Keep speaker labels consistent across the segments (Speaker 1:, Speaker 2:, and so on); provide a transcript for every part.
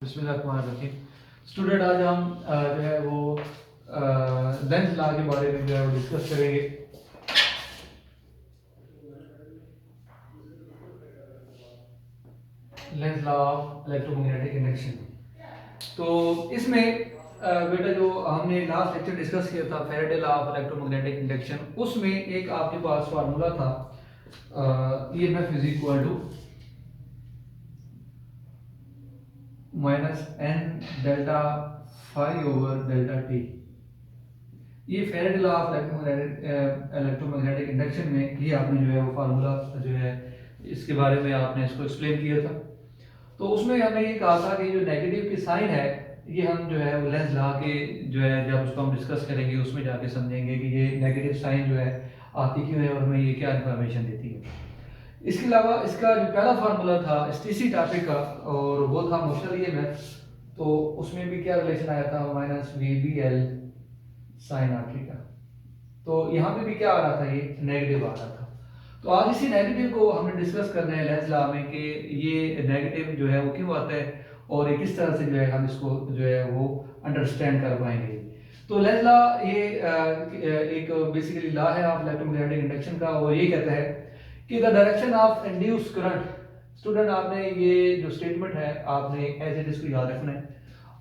Speaker 1: बिस्मिल्लाहिर्रहमानिर्रहीम। स्टूडेंट आज हम जो है वो लेंस लॉ के बारे में जो है वो डिस्कस करेंगे। Lenz law of electromagnetic induction. तो इसमें बेटा जो हमने लास्ट लेक्चर डिस्कस किया था Faraday law of electromagnetic induction, उसमें एक आपके पास फार्मूला था EMF is equal to minus N delta phi over delta T. ये Faraday law of electromagnetic induction में ये आपने जो है वो फार्मूला जो है इसके बारे में आपने इसको एक्सप्लेन किया था। तो उसमें हमने ये कहा था कि जो नेगेटिव की साइन है ये हम जो है वो लेंस लॉ के जो है जब उसको हम डिस्कस करेंगे उसमें जाके समझेंगे कि ये नेगेटिव साइन जो है आती क्यों है और हमें ये क्या इन्फॉर्मेशन देती है। इसके अलावा इसका जो पहला फार्मूला था एसटीसी टॉपिक का और वो था मोशनल ईएमएफ, तो उसमें भी क्या रिलेशन आया था minus V B L sine R theta. तो यहाँ पे भी क्या आ रहा था, ये नेगेटिव आ रहा था। तो आज इसी नेगेटिव को हमने डिस्कस करना है लेंस लॉ में कि ये नेगेटिव जो है वो क्यों आता है और ये किस तरह से जो है हम इसको जो है वो अंडरस्टैंड कर पाएंगे। तो लेंस लॉ ये एक बेसिकली लॉ है ऑफ इलेक्ट्रोमैग्नेटिक इंडक्शन का और ये कहता है कि the direction of induce current. Student आपने ये जो स्टेटमेंट है आपने एज इट इसको याद रखना है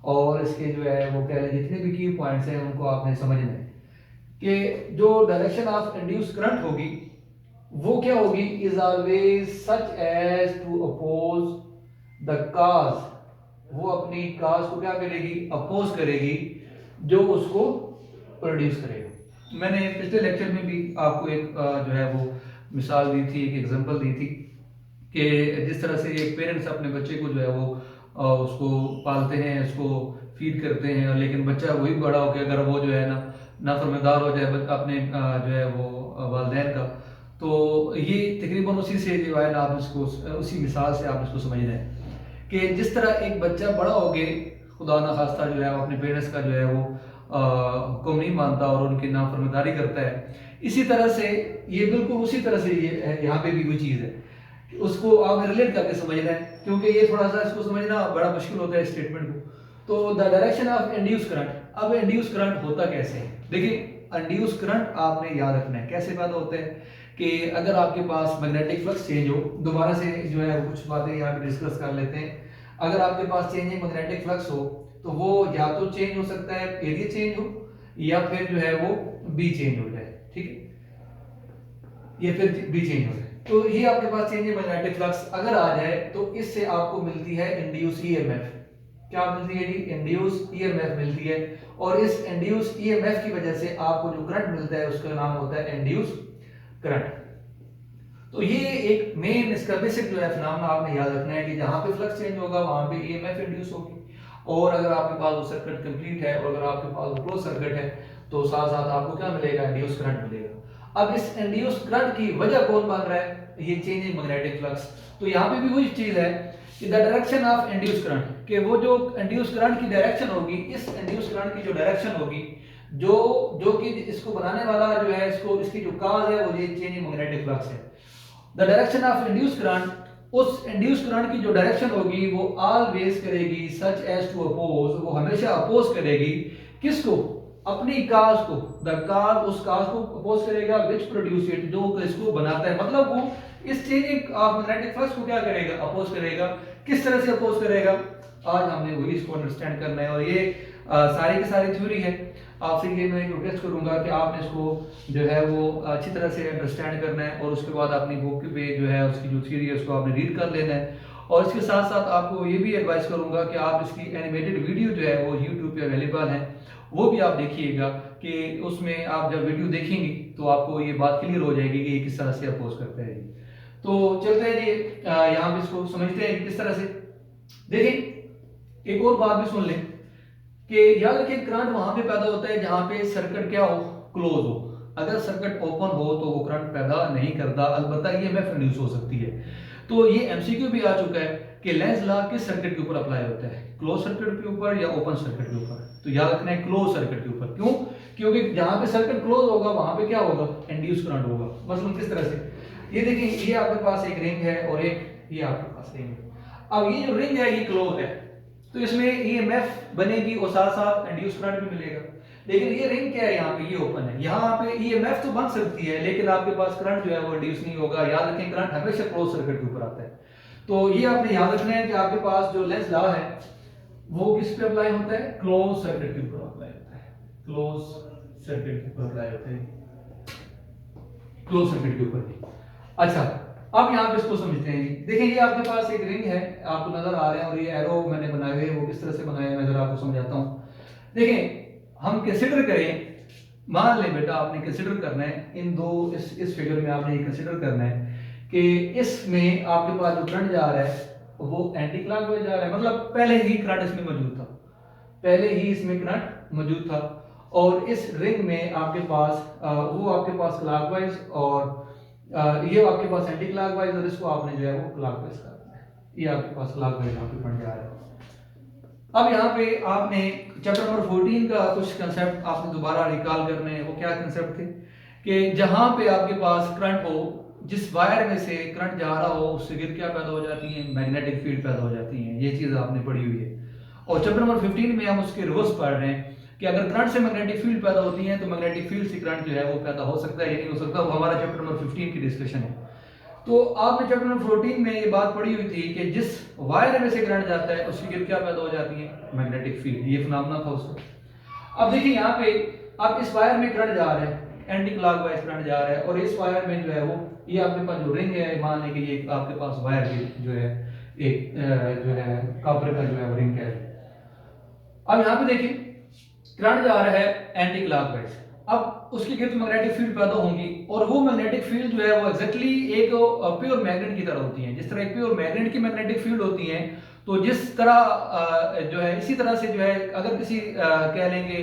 Speaker 1: और इसके जो है वो कह लें जितने भी की पॉइंट्स हैं उनको आपने समझना है कि जो डायरेक्शन ऑफ इंड्यूस करंट होगी वो क्या होगी, is always such as to oppose the cause. वो अपनी काज को क्या करेगी, अपोज करेगी जो उसको प्रोड्यूस करेगा। मैंने पिछले लेक्चर में भी आपको एक जो है वो मिसाल दी थी, एक एग्जांपल दी थी कि जिस तरह से एक पेरेंट्स अपने बच्चे को जो है वो उसको पालते हैं, उसको फीड करते हैं, लेकिन बच्चा वही बड़ा हो के अगर वो जो है ना नाफरमानदार हो जाए अपने जो है वो वालिदैन का, तो ये तकरीबन उसी से जो है ना आप इसको उसी मिसाल से आप इसको समझ रहे हैं कि जिस तरह एक बच्चा बड़ा हो गए खुदा ना खास्ता जो है अपने पेरेंट्स का जो है वो हुक्म नहीं मानता और उनकी नाफरमानी करता है, इसी तरह से ये बिल्कुल उसी तरह से ये यहाँ पे भी कोई चीज़ है, उसको आप रिलेट करके समझना है क्योंकि ये थोड़ा सा इसको समझना बड़ा मुश्किल होता है स्टेटमेंट को। तो the direction of induce current, अब इंड्यूस करंट होता कैसे है, देखिए इंड्यूस करंट आपने याद रखना है कैसे पैदा होता है कि अगर आपके पास मैग्नेटिक फ्लक्स चेंज हो, दोबारा से जो है कुछ बातें यहाँ पे डिस्कस कर लेते हैं। अगर आपके पास चेंजिंग मैग्नेटिक फ्लक्स हो तो वो या तो चेंज हो सकता है एरिया चेंज हो या फिर जो है वो बी चेंज हो जाए, ठीक है, या फिर बी चेंज हो जाए। तो ये आपके पास चेंजिंग मैग्नेटिक फ्लक्स अगर आ जाए तो इससे आपको मिलती है इंड्यूस ईएमएफ। क्या मिलती है जी, इंड्यूस ईएमएफ मिलती है और इस इंड्यूस ईएमएफ की वजह से आपको जो करंट मिलता है उसका नाम होता है इंड्यूस करंट। तो ये एक मेन इसका बेसिक जो है फिनोमेना आपने याद रखना है कि जहां पे फ्लक्स चेंज होगा वहां पे ईएमएफ इंड्यूस होगी और अगर आपके पास वो सर्किट कंप्लीट है और अगर आपके पास वो क्लोज सर्किट है तो साथ साथ आपको क्या मिलेगा, इंड्यूस करंट मिलेगा। अब इस इंड्यूस करंट की वजह कौन बन रहा है, ये चेंजिंग मैग्नेटिक फ्लक्स। तो यहाँ पे भी वही चीज है कि the direction of induce current, कि वो जो इंड्यूस करंट की डायरेक्शन होगी, इस इंड्यूस करंट की जो डायरेक्शन होगी जो कि इसको बनाने वाला जो है इसको इसकी जो काज है वो ये चेंजिंग मैग्नेटिक फ्लक्स है। The direction of induce current, उस इंड्यूस करंट की जो डायरेक्शन होगी वो ऑलवेज करेगी सच एज टू अपोज, वो हमेशा अपोज करेगी किसको, अपनी काज को। द काज, उस काज को अपोज करेगा विच प्रोड्यूस इट, जो इसको बनाता है, मतलब वो इस चेंजिंग ऑफ मैग्नेटिक फ्लक्स को क्या करेगा, अपोज करेगा। किस तरह से अपोज करेगा, आज हमने वही इसको अंडरस्टैंड करना है और ये सारी की सारी थ्योरी है। आपसे ये मैं रिक्वेस्ट करूंगा कि आपने इसको जो है वो अच्छी तरह से अंडरस्टैंड करना है और उसके बाद अपनी बुक पे जो है उसकी जो थ्योरी है उसको आपने रीड कर लेना है। और इसके साथ साथ आपको ये भी एडवाइस करूंगा कि आप इसकी एनिमेटेड वीडियो जो है वो यूट्यूब पे अवेलेबल है, वो भी आप देखिएगा कि उसमें आप जब वीडियो देखेंगे तो आपको ये बात क्लियर हो जाएगी कि ये किस तरह से अपोज करते हैं। तो चलते हैं जी यहाँ पे इसको समझते हैं किस तरह से। देखिए एक और बात भी सुन लें कि याद रखिए करंट वहां पे पैदा होता है जहां पे सर्किट क्या हो, क्लोज हो। अगर सर्किट ओपन हो तो वो करंट पैदा नहीं करता, अलबत्ता ईएमएफ इंड्यूस हो सकती है। तो ये एमसीक्यू भी आ चुका है कि लेंस लॉ किस सर्किट के ऊपर अप्लाई होता है, क्लोज सर्किट के ऊपर या ओपन सर्किट के ऊपर। तो याद रखना है क्लोज सर्किट के ऊपर। क्यों, क्योंकि जहां पे सर्किट क्लोज होगा वहां पे क्या होगा, इंड्यूस करंट होगा। मसलन किस तरह से, ये देखिए ये आपके पास एक रिंग है और एक ये आपके पास रिंग है। अब ये जो रिंग है ये क्लोज है, तो इसमें ईएमएफ बनेगी और साथ साथ इंड्यूस करंट भी मिलेगा। लेकिन ये रिंग क्या है, यहाँ पे ये ओपन है, यहाँ पे ईएमएफ तो बन सकती है लेकिन आपके पास करंट जो है वो इंड्यूस नहीं होगा। याद रखें करंट हमेशा क्लोज सर्किट के ऊपर आता है। तो ये आपने याद रखना है कि आपके पास जो लेंस लॉ है वो किस पे अप्लाई होता है, क्लोज सर्किट के ऊपर अप्लाई होता है, क्लोज सर्किट के ऊपर अप्लाई होता है, क्लोज सर्किट के ऊपर। अच्छा अब यहाँ पे इसको समझते हैं जी। देखिए ये आपके पास एक रिंग है, आपको नजर आ रहे हैं, और ये एरो मैंने बनाए हुए वो किस तरह से बनाए हैं मैं जरा आपको समझाता हूँ। देखें हम कंसिडर करें, मान लें बेटा आपने कंसिडर करना है इन दो, इस फिगर में आपने ये कंसिडर करना है कि इसमें आपके पास जो करंट जा रहा है वो एंटी क्लॉकवाइज जा रहा है, मतलब पहले ही करंट इसमें मौजूद था, पहले ही इसमें करंट मौजूद था, और इस रिंग में आपके पास वो आपके पास क्लॉकवाइज और ये आपके पास एंटी क्लॉकवाइज, और इसको आपने जो है वो क्लॉकवाइज करना है। ये आपके पास क्लॉकवाइज यहाँ पे करंट जा रहा है। अब यहाँ पे आपने चैप्टर नंबर 14 का कुछ कंसेप्ट आपने दोबारा रिकॉल करने हैं। वो क्या कंसेप्ट थे कि जहां पे आपके पास करंट हो, जिस वायर में से करंट जा रहा हो उससे गिर क्या पैदा हो जाती है, मैग्नेटिक फील्ड पैदा हो जाती है। ये चीज आपने पढ़ी हुई है। और चैप्टर नंबर 15 में हम उसके रिवर्स पढ़ रहे हैं कि अगर करंट से मैग्नेटिक फील्ड पैदा होती है तो मैग्नेटिक फील्ड से करंट जो है वो पैदा हो सकता है या नहीं हो सकता। वो हमारा चैप्टर नंबर 15 की डिस्कशन है। तो आपने चैप्टर नंबर 14 में ये बात पढ़ी हुई थी कि जिस वायर में से करंट जाता है उसकी गिर क्या पैदा हो जाती है, मैग्नेटिक फील्ड। ये फिनोमेना था उसका। अब देखिए यहाँ पे अब इस वायर में करंट जा रहा है, एंटी क्लॉकवाइज करंट जा रहा है, और इस वायर में जो है वो ये आपके पास जो रिंग है, मान लें कि ये आपके पास वायर जो है एक जो है कॉपर का जो है रिंग है। अब यहाँ पे देखिए करंट जा रहा है एंटी क्लॉकवाइज, अब उसके गिर्द मैग्नेटिक फील्ड पैदा होंगी, और वो मैग्नेटिक फील्ड जो है वो एग्जैक्टली एक प्योर मैग्नेट की तरह होती है। जिस तरह एक प्योर मैग्नेट की मैग्नेटिक फील्ड होती है, तो जिस तरह जो है इसी तरह से जो है अगर किसी कह लेंगे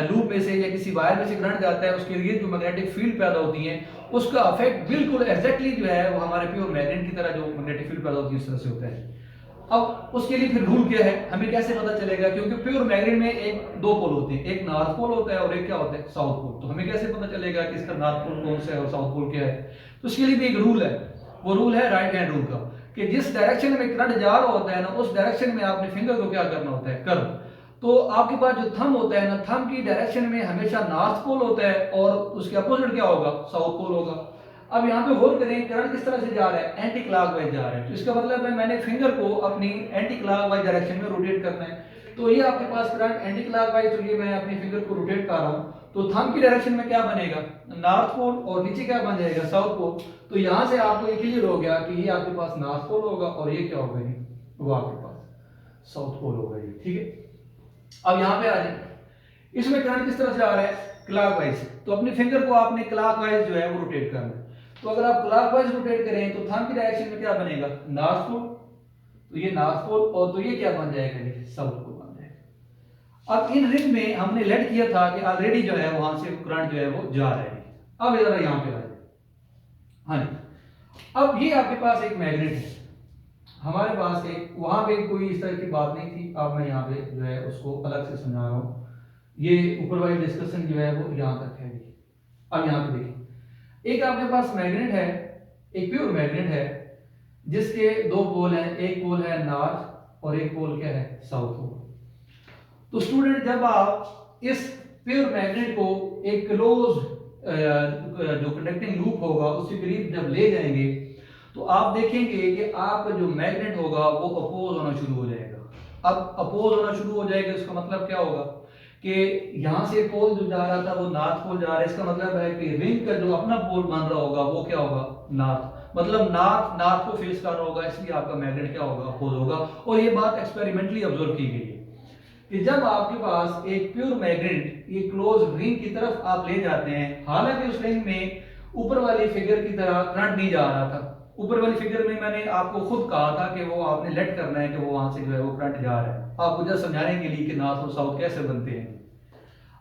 Speaker 1: लूप में से या किसी वायर में से करंट जाता है उसके गिर्द जो मैग्नेटिक फील्ड पैदा होती है उसका इफेक्ट बिल्कुल एग्जैक्टली जो है वो हमारे प्योर मैग्नेट की तरह जो मैग्नेटिक फील्ड पैदा होती है उस तरह से होता है। अब उसके लिए फिर रूल क्या है, हमें कैसे पता चलेगा, क्योंकि प्योर मैग्नेट में एक दो पोल होते हैं, एक नॉर्थ पोल होता है और एक क्या होता है, साउथ पोल। तो हमें कैसे पता चलेगा कि इसका नॉर्थ पोल कौन सा है और साउथ पोल क्या है। तो उसके लिए भी एक रूल है, वो रूल है राइट हैंड रूल का, कि जिस डायरेक्शन में करंट जा रहा होता है ना उस डायरेक्शन में आपने फिंगर को क्या करना होता है, कर्व। तो आपके पास जो थंब होता है ना, थंब की डायरेक्शन में हमेशा नॉर्थ पोल होता है और उसके अपोजिट क्या होगा, साउथ पोल होगा। अब यहाँ पे गौर करें करंट किस तरह से जा रहा है, एंटी क्लॉकवाइज जा रहा है। तो इसका मतलब है मैंने फिंगर को अपनी एंटी क्लॉकवाइज डायरेक्शन में रोटेट करना है। तो ये आपके पास करंट एंटी क्लॉकवाइज, तो ये मैं अपनी फिंगर को रोटेट कर रहा हूँ, तो थंब की डायरेक्शन में क्या बनेगा, नॉर्थ पोल, और नीचे क्या बन जाएगा, साउथ पोल। तो यहाँ से आपको ये क्लियर हो गया कि ये आपके पास नॉर्थ पोल होगा और ये क्या होगा, ये वो आपके पास साउथ पोल होगा ये, ठीक है। अब यहाँ पे आ जाए, इसमें करंट किस तरह से आ रहा है, क्लॉकवाइज। तो अपनी फिंगर को आपने क्लॉकवाइज जो है वो रोटेट करना है। तो अगर आप क्लॉकवाइज रोटेट करें तो थंब की डायरेक्शन में क्या बनेगा, नॉर्थ पोल, तो ये नॉर्थ पोल, और तो ये क्या बन जाएगा, ये साउथ पोल बन जाएगा। अब इन रिंग में हमने लेट किया था कि ऑलरेडी जो है वहां से करंट जो है वो जा रहा है। अब जरा यहां पे आ जाए, हाँ जी। अब ये आपके पास एक मैग्नेट है, हमारे पास एक, वहां पे कोई इस तरह की बात नहीं थी। अब मैं यहाँ पे जो है उसको अलग से समझा रहा हूँ। ये ऊपर वाली डिस्कशन जो है वो यहाँ तक है। अब यहाँ पे देखिए, एक आपके पास मैग्नेट है, एक प्योर मैग्नेट है जिसके दो पोल हैं, एक पोल है नॉर्थ और एक पोल क्या है, साउथ पोल। तो स्टूडेंट जब आप इस प्योर मैग्नेट को एक क्लोज जो कंडक्टिंग लूप होगा उसके करीब जब ले जाएंगे तो आप देखेंगे कि आपका जो मैग्नेट होगा वो अपोज होना शुरू हो जाएगा। अब अपोज होना शुरू हो जाएगा, इसका मतलब क्या होगा कि यहाँ से पोल जो जा रहा था वो नॉर्थ पोल जा रहा है। इसका मतलब है कि रिंग का जो अपना पोल बन रहा होगा वो क्या होगा, नॉर्थ, मतलब नॉर्थ को फेस कर रहा होगा, इसलिए आपका मैग्नेट क्या होगा, अपोज होगा। और ये बात एक्सपेरिमेंटली ऑब्जर्व की गई है कि जब आपके पास एक प्योर मैग्नेट ये क्लोज रिंग की तरफ आप ले जाते हैं, हालांकि उस रिंग में ऊपर वाली फिगर की तरह करंट नहीं जा रहा था। ऊपर वाली फिगर में मैंने आपको खुद कहा था कि वो आपने लेट करना है कि वो वहां से जो है वो करंट जा रहा है, आपको जस्ट समझाने के लिए कि नॉर्थ और साउथ कैसे बनते हैं।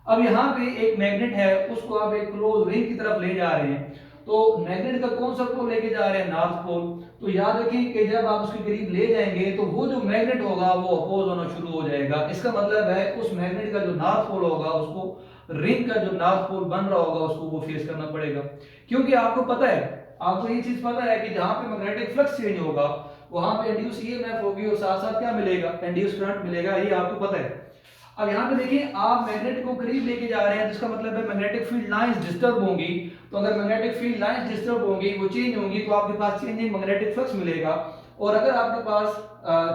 Speaker 1: अब यहाँ पे एक मैग्नेट है, उसको आप एक क्लोज रिंग की तरफ ले जा रहे हैं, तो मैग्नेट का कौन सा पोल लेके जा रहे हैं, नॉर्थ पोल। तो याद रखें कि जब आप उसके करीब ले जाएंगे तो वो जो मैग्नेट होगा वो अपोज होना शुरू हो जाएगा। इसका मतलब है उस मैग्नेट का जो नॉर्थ पोल होगा उसको, रिंग का जो नॉर्थ पोल बन रहा होगा उसको वो फेस करना पड़ेगा। क्योंकि आपको पता है आपको ये चीज पता है कि जहां पे मैग्नेटिक फ्लक्स चेंज होगा वहां पे इंड्यूस ईएमएफ होगी और साथ साथ क्या मिलेगा, इंड्यूस करंट मिलेगा, ये आपको पता है। अब यहाँ पे देखिए आप मैग्नेट को करीब लेके जा रहे हैं, जिसका मतलब है मैग्नेटिक फील्ड लाइंस डिस्टर्ब होंगी। तो अगर मैग्नेटिक फील्ड लाइंस डिस्टर्ब होंगी, वो चेंज होंगी, तो आपके पास चेंजिंग मैग्नेटिक फ्लक्स मिलेगा। और अगर आपके पास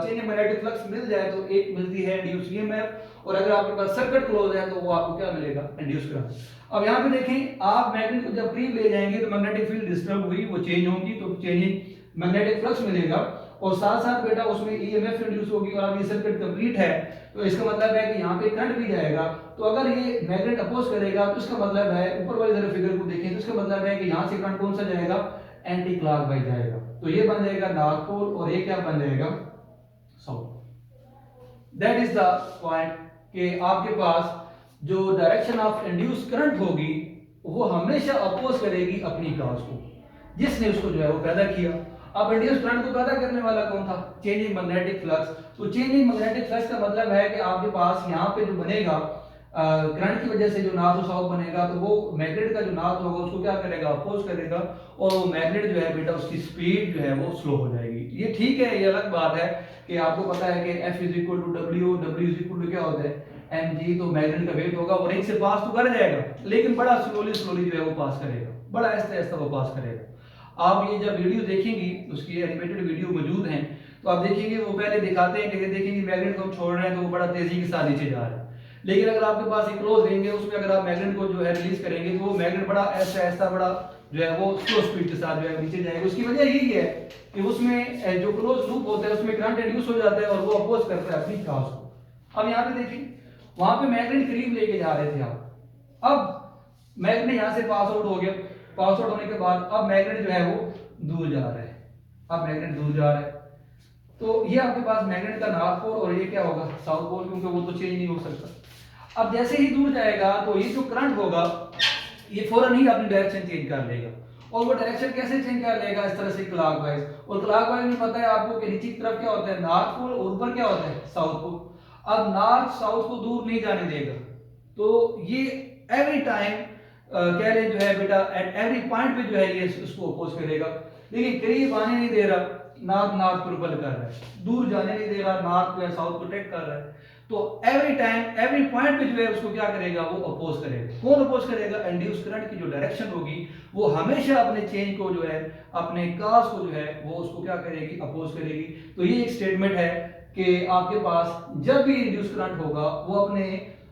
Speaker 1: चेंजिंग मैग्नेटिक फ्लक्स मिल जाए तो एक मिलती है इंड्यूस ईएमएफ, और अगर आपके पास सर्किट क्लोज है तो वो आपको क्या मिलेगा, इंड्यूस करंट। अब यहाँ पे देखें आप मैग्नेट को जब करीब ले जाएंगे तो मैग्नेटिक फील्ड डिस्टर्ब हुई, वो चेंज होंगी, तो चेंजिंग मैग्नेटिक फ्लक्स मिलेगा, और साथ साथ बेटा उसमें ईएमएफ इंड्यूस होगी। और अब ये सर्किट कंप्लीट है तो इसका मतलब है कि यहाँ पे करंट भी जाएगा। तो अगर ये मैग्नेट अपोज करेगा तो इसका मतलब है, ऊपर वाली तरफ फिगर को देखें तो इसका मतलब है कि यहाँ से करंट कौन सा जाएगा, एंटी क्लॉकवाइज जाएगा। तो ये बन जाएगा नॉर्थ पोल और ये क्या बन जाएगा, south. That is the point कि आपके पास जो डायरेक्शन ऑफ इंड्यूस करंट होगी वो हमेशा अपोज करेगी अपनी काज को, जिसने उसको जो है वो पैदा किया। अब इंड्यूस करंट को पैदा करने वाला कौन था, चेंजिंग मैग्नेटिक फ्लक्स। तो चेंजिंग मैग्नेटिक फ्लक्स का मतलब है कि आपके पास यहाँ पे जो बनेगा करंट की वजह से जो नॉर्थ और साउथ बनेगा, तो वो मैग्नेट का जो नॉर्थ होगा उसको क्या करेगा, अपोज करेगा, और वो मैग्नेट जो है बेटा उसकी स्पीड जो है वो स्लो हो जाएगी। ये ठीक है, ये अलग बात है कि आपको पता है कि F is equal to W, W is equal to क्या होता है mg, तो मैग्नेट का वेट होगा वो रिंग से पास तो कर जाएगा, लेकिन बड़ा स्लोली स्लोली जो है वो पास करेगा, बड़ा आहिस्ता आहिस्ता वो पास करेगा। आप ये जब वीडियो देखेंगी, उसकी एनिमेटेड वीडियो मौजूद हैं, तो आप देखेंगे वो पहले दिखाते हैं कि देखेंगे मैग्नेट को हम छोड़ रहे हैं तो वो बड़ा तेजी के साथ नीचे जा रहा है, लेकिन अगर आपके पास एक क्लोज रिंग है उसमें अगर आप मैग्नेट को जो है रिलीज करेंगे तो वो मैग्नेट बड़ा ऐसा ऐसा बड़ा जो है वो स्लो स्पीड के साथ जो है नीचे जाएगा। उसकी वजह यही है कि उसमें जो क्लोज लूप होता है उसमें करंट इंड्यूस हो जाता है और वो अपोज करता है अपनी काज को। अब यहाँ पे देखिए वहां पे मैग्नेट करीब लेके जा रहे थे आप, अब मैग्नेट यहाँ से पास आउट हो गया, पास आउट होने के बाद अब मैग्नेट जो है वो दूर जा रहा है, अब मैग्नेट दूर जा रहा है, तो ये आपके पास मैग्नेट का नॉर्थ पोल और ये क्या होगा, साउथ पोल, क्योंकि वो तो चेंज नहीं हो सकता। अब जैसे ही दूर जाएगा तो ये जो करंट होगा ये फौरन ही अपनी डायरेक्शन चेंज कर लेगा, और वो डायरेक्शन कैसे चेंज कर लेगा, इस तरह से क्लॉकवाइज। और क्लॉकवाइज में पता है आपको कि नीचे की तरफ क्या होता है, नॉर्थ पोल, और ऊपर क्या होता है, साउथ पोल। अब नॉर्थ साउथ को दूर नहीं जाने देगा, तो ये एवरी टाइम कह लें जो है बेटा एट एवरी पॉइंट पे जो है ये उसको अपोज करेगा, लेकिन करीब आने नहीं दे रहा, नॉर्थ नॉर्थ को रिपल कर रहा है, दूर जाने नहीं दे रहा, नॉर्थ या साउथ को टेक कर रहा है। तो एवरी टाइम एवरी पॉइंट पे जो है उसको क्या करेगा, वो अपोज करेगा। कौन अपोज करेगा, इंड्यूस करंट की जो डायरेक्शन होगी वो हमेशा अपने चेंज को जो है, अपने काज को जो है वो उसको क्या करेगी, अपोज करेगी। तो ये एक स्टेटमेंट है कि आपके पास जब भी इंड्यूस करंट होगा वो अपने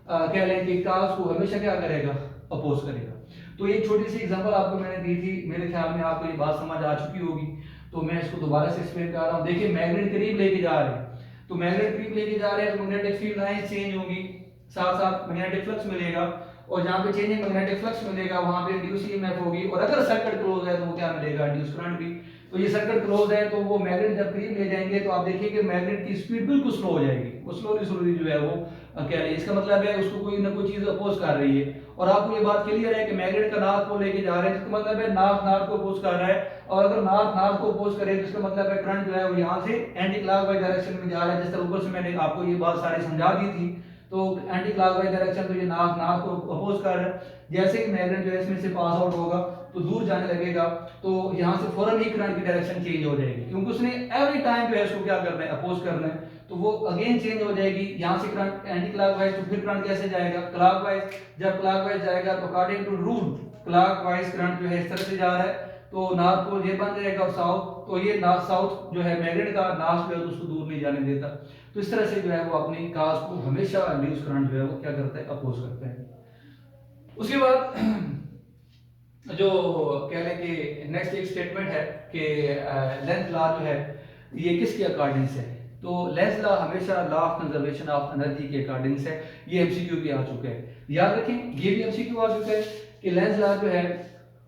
Speaker 1: कह लें कि काज को हमेशा क्या करेगा, अपोज करेगा। तो ये छोटी सी एग्जांपल आपको मैंने दी थी, मेरे ख्याल में आपको ये बात समझ आ चुकी होगी, तो मैं इसको दोबारा से एक्सप्लेन कर रहा हूँ। देखिए मैग्नेट करीब लेके जा रहे हैं, तो मैग्नेट करीब लेके जा रहे हैं तो मैग्नेटिक फील्ड लाइंस चेंज होंगी, साथ साथ मैग्नेटिक फ्लक्स मिलेगा, और जहाँ पे चेंजिंग मैग्नेटिक फ्लक्स मिलेगा वहां पे इंड्यूस ईएमएफ होगी, और अगर सर्किट क्लोज है तो वो क्या मिलेगा, इंड्यूस करंट भी। तो ये सर्किट क्लोज है तो वो मैग्नेट जब करीब ले जाएंगे तो आप देखिए कि मैग्नेट की स्पीड बिल्कुल स्लो हो जाएगी, वो स्लोली स्लोली जो है वो क्या है, इसका मतलब है उसको कोई ना कोई चीज अपोज कर रही है। और आपको ये बात क्लियर है कि मैग्नेट का नॉर्थ को लेके जा रहे हैं, इसका मतलब है नॉर्थ नॉर्थ को अपोज कर रहा है, और अगर नॉर्थ नॉर्थ को अपोज करे तो इसका मतलब है करंट जो है वो यहाँ से एंटी क्लॉकवाइज डायरेक्शन में जा रहा है। जिस तरह ऊपर से मैंने आपको ये बात सारी समझा दी थी, तो एंटी क्लॉकवाइज डायरेक्शन तो ये नॉर्थ नॉर्थ को अपोज कर रहा है। जैसे कि मैग्नेट जो है इसमें से पास आउट होगा तो दूर जाने लगेगा, तो यहाँ से फौरन ही करंट की डायरेक्शन चेंज हो जाएगी, क्योंकि उसने एवरी टाइम जो है इसको क्या करना है, अपोज करना है, तो वो अगेन चेंज हो जाएगी। यहाँ से करंट एंटी क्लॉकवाइज, तो फिर करंट कैसे जाएगा, क्लॉकवाइज। जब क्लॉकवाइज जाएगा तो according to rule clockwise current जो है इस तरह से जा रहा है, तो नॉर्थ पोल ये बन जाएगा साउथ, तो ये नॉर्थ साउथ जो है मैग्नेट का नॉर्थ जो है उसको दूर नहीं जाने देता। तो इस तरह से जो है वो अपनी काज को हमेशा इंड्यूस करंट जो है वो क्या करता है, अपोज करता है। उसके बाद जो कह लें कि नेक्स्ट एक स्टेटमेंट है कि लेंथ लॉ जो है ये किसके अकॉर्डिंग से है, तो लेंथ लॉ हमेशा law of conservation of energy के अकॉर्डिंग से। ये एमसीक्यू भी आ चुका है, याद रखें, ये भी एमसीक्यू आ चुका है कि लेंथ लॉ जो है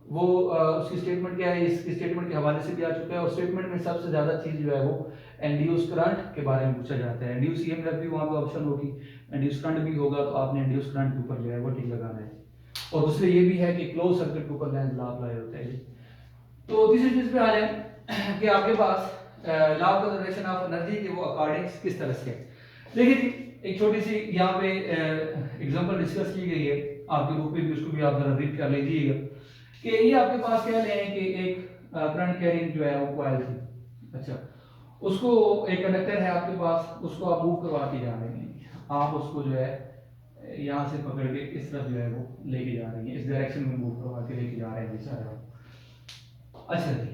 Speaker 1: वो उसकी स्टेटमेंट क्या है, इस स्टेटमेंट के हवाले से भी आ चुका है। और स्टेटमेंट में सबसे ज्यादा चीज जो है वो इंड्यूस करंट के बारे में पूछा जाता है। इंड्यूस ईएमएफ भी वहां पे ऑप्शन होगी, इंड्यूस करंट भी होगा, तो आपने इंड्यूस करंट के ऊपर जो है वो टिक लगाना है। और दूसरे ये भी है कि क्लोज सर्किट के ऊपर लेंथ लॉ अप्लाई होता है। तो तीसरी चीज पे आ जाए कि आपके पास law of conservation of energy के वो अकॉर्डिंग किस तरह से। देखिए जी, एक छोटी सी यहाँ पे एग्जांपल डिस्कस की गई है आपके बुक पे भी, उसको भी आप जरा रीड कर लीजिएगा कि ये आपके पास कह रहे हैं कि एक करंट कैरिंग जो है वो कॉइल थी। अच्छा, उसको एक कंडक्टर है आपके पास, उसको आप मूव करवा के जा रहे हैं, आप उसको जो है यहाँ से पकड़ के इस तरफ जो है वो लेके जा रही है, इस डायरेक्शन में मूव करवा के लेके जा रहे हैं सारा। अच्छा जी,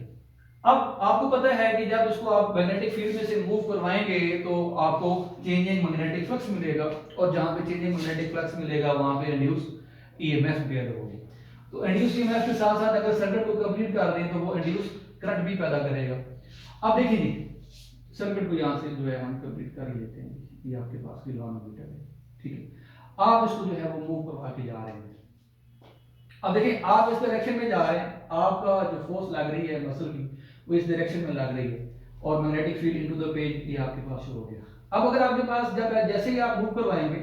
Speaker 1: अब आपको पता है कि जब इसको आप मैग्नेटिक फील्ड में से मूव करवाएंगे तो आपको चेंजिंग मैग्नेटिक फ्लक्स मिलेगा, और जहां पे चेंजिंग मैग्नेटिक फ्लक्स मिलेगा वहां पे इंड्यूस ईएमएफ पैदा होगी। तो इंड्यूस ईएमएफ के साथ साथ अगर सर्किट को कंप्लीट कर दें तो वो इंड्यूस करंट भी पैदा करेगा। अब देखिए जी, सर्किट को यहाँ से जो है हम कंप्लीट कर लेते हैं, ये आपके पास किलोमीटर है, ठीक है। आप इसको जो है वो मूव करवा के जा रहे हैं। अब देखिए, आप इस डायरेक्शन में जा रहे हैं, आपका जो फोर्स लग रही है मसल की वो इस डायरेक्शन में लग रही है, और magnetic field into the page ये आपके पास शुरू हो गया। अब अगर आपके पास जब जैसे ही आप मूव करवाएंगे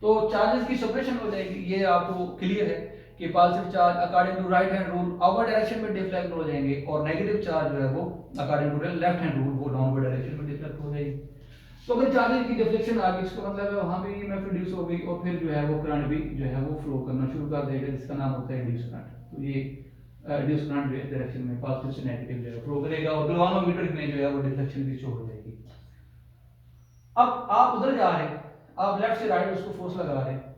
Speaker 1: तो चार्जेस की सेपरेशन हो जाएगी, ये आपको क्लियर है कि positive charge according to right hand rule upper direction में डिफ्लेक्ट हो जाएंगे, और नेगेटिव चार्ज जो है वो according to left hand rule वो डाउनवर्ड डायरेक्शन में डिफ्लेक्ट हो जाएगी। तो अगर चार्जेस की डिफ्लेक्शन आ गई, इसका मतलब है वहां पे ईएमएफ प्रोड्यूस हो गई, और फिर जो है वो करंट भी जो है वो फ्लो करना शुरू कर देगा, जिसका नाम होता है इंड्यूस करंट। तो ये इंड्यूस करंट जो है डायरेक्शन में पॉजिटिव से नेगेटिव जो है फ्लो करेगा, और गैल्वेनोमीटर में जो है वो डिफ्लेक्शन भी शो हो जाएगी। अब आप उधर जा रहे हैं, आप लेफ्ट से राइट उसको फोर्स लगा रहे हैं,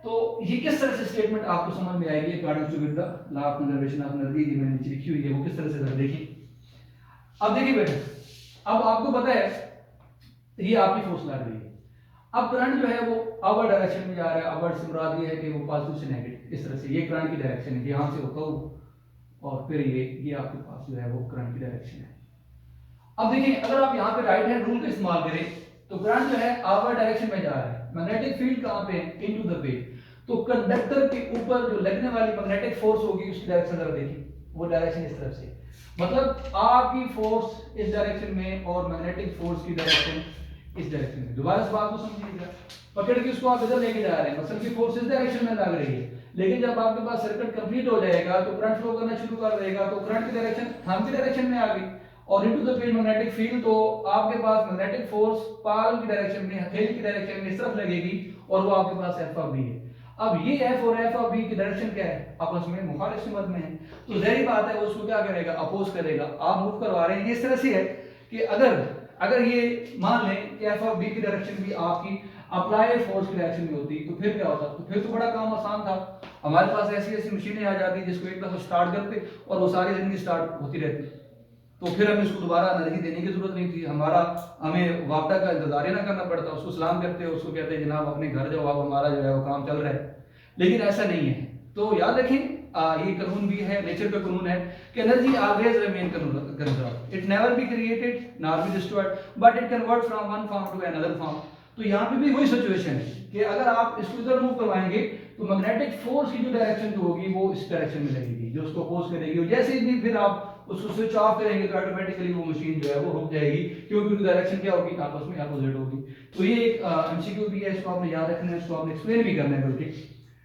Speaker 1: तो ये किस तरह से स्टेटमेंट आपको समझ में आएगी according to with the law of conservation of energy, जो मैंने नीचे लिखी हुई है वो किस तरह से जरा देखिए। अब देखिए बेटा, अब आपको पता है ये आपकी फोर्स लग रही है, अब करंट जो है वो अवर डायरेक्शन में जा रहा है, अवर से मुराद ये है कि वो पॉजिटिव से नेगेटिव, इस तरह से ये करंट की डायरेक्शन है, यहाँ से होता हो और फिर ये आपके पास जो है वो करंट की डायरेक्शन है। अब देखिए, अगर आप यहाँ पे राइट हैंड रूल का इस्तेमाल करें तो करंट जो है अवर डायरेक्शन में जा रहा है, मैग्नेटिक फील्ड कहाँ पे है, इनटू द पेज, तो कंडक्टर के ऊपर जो लगने वाली मैग्नेटिक फोर्स होगी उसकी डायरेक्शन जरा देखिए, वो डायरेक्शन इस तरफ से, मतलब आपकी फोर्स इस डायरेक्शन में और मैग्नेटिक फोर्स की डायरेक्शन इस डायरेक्शन में। दोबारा इस बात को समझिएगा, पकड़ के उसको आप इधर लेके जा रहे हैं, मसल की फोर्स इस डायरेक्शन में लग रही है, लेकिन जब आपके पास सर्किट कंप्लीट हो जाएगा तो करंट फ्लो करना शुरू कर देगा, तो करंट की डायरेक्शन थंब की डायरेक्शन में आ गई, और into the page magnetic field, तो आपके पास मैग्नेटिक फोर्स पाल की डायरेक्शन में, हथेली की डायरेक्शन में इस तरफ लगेगी, और वो आपके पास एफ ऑफ बी है। अब ये एफ और एफ ऑफ बी की डायरेक्शन क्या है, आपस में मुखालिफ सिमत में है, तो जाहिर बात है वो उसको क्या करेगा, अपोज करेगा। आप मूव करवा रहे हैं, ये इस तरह से है कि अगर ये मान लें कि एफ ऑफ बी की डायरेक्शन भी आपकी अप्लाइड फोर्स की डायरेक्शन में होती, तो फिर क्या होता, तो फिर तो बड़ा काम आसान था, हमारे पास ऐसी ऐसी मशीनें आ जाती जिसको एक दफा स्टार्ट करते और वो सारी जिंदगी स्टार्ट होती रहती, तो फिर हमें उसको दोबारा एनर्जी देने की जरूरत नहीं थी, हमें वापटा का इंतजार ही ना करना पड़ता, उसको सलाम करते, उसको कहते हैं जनाब अपने घर जाओ, अब हमारा जो है वो काम चल रहा है। लेकिन ऐसा नहीं है, तो याद रखें ये कानून भी है, नेचर का कानून है कि energy always remain conserved, it never be created nor be destroyed, but it convert from one form to another form. तो यहाँ पे भी वही सिचुएशन है कि अगर आप इसको इधर मूव करवाएंगे तो मैग्नेटिक फोर्स की जो डायरेक्शन जो होगी वो इस डायरेक्शन में लगेगी, जो उसको अपोज करेगी, और जैसे ही फिर आप उसको स्विच ऑफ करेंगे तो ऑटोमेटिकली वो मशीन जो है वो रुक जाएगी, क्योंकि उसकी डायरेक्शन क्या होगी, आपस में अपोजिट होगी। तो ये एक एमसीक्यू भी है, इसको आपने याद रखना है, इसको आपने एक्सप्लेन भी करना है बल्कि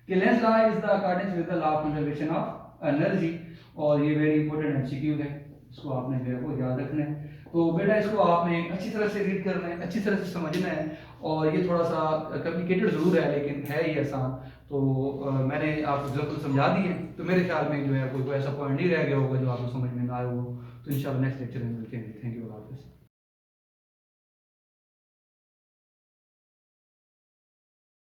Speaker 1: कि Lenz law is the according with the law of conservation of energy, और ये वेरी इंपॉर्टेंट एमसीक्यू है, इसको आपने जो है वो याद रखना है। तो बेटा इसको आपने अच्छी तरह से रीड करना है, अच्छी तरह से समझना है, और ये थोड़ा सा कॉम्प्लिकेटेड जरूर है लेकिन है ये आसान। तो मैंने आपको बिल्कुल समझा दी है, तो मेरे ख्याल में जो है कोई ऐसा पॉइंट नहीं रह गया होगा जो आपको समझ में ना आया हो। तो इंशाल्लाह नेक्स्ट लेक्चर में मिलते हैं। Thank you.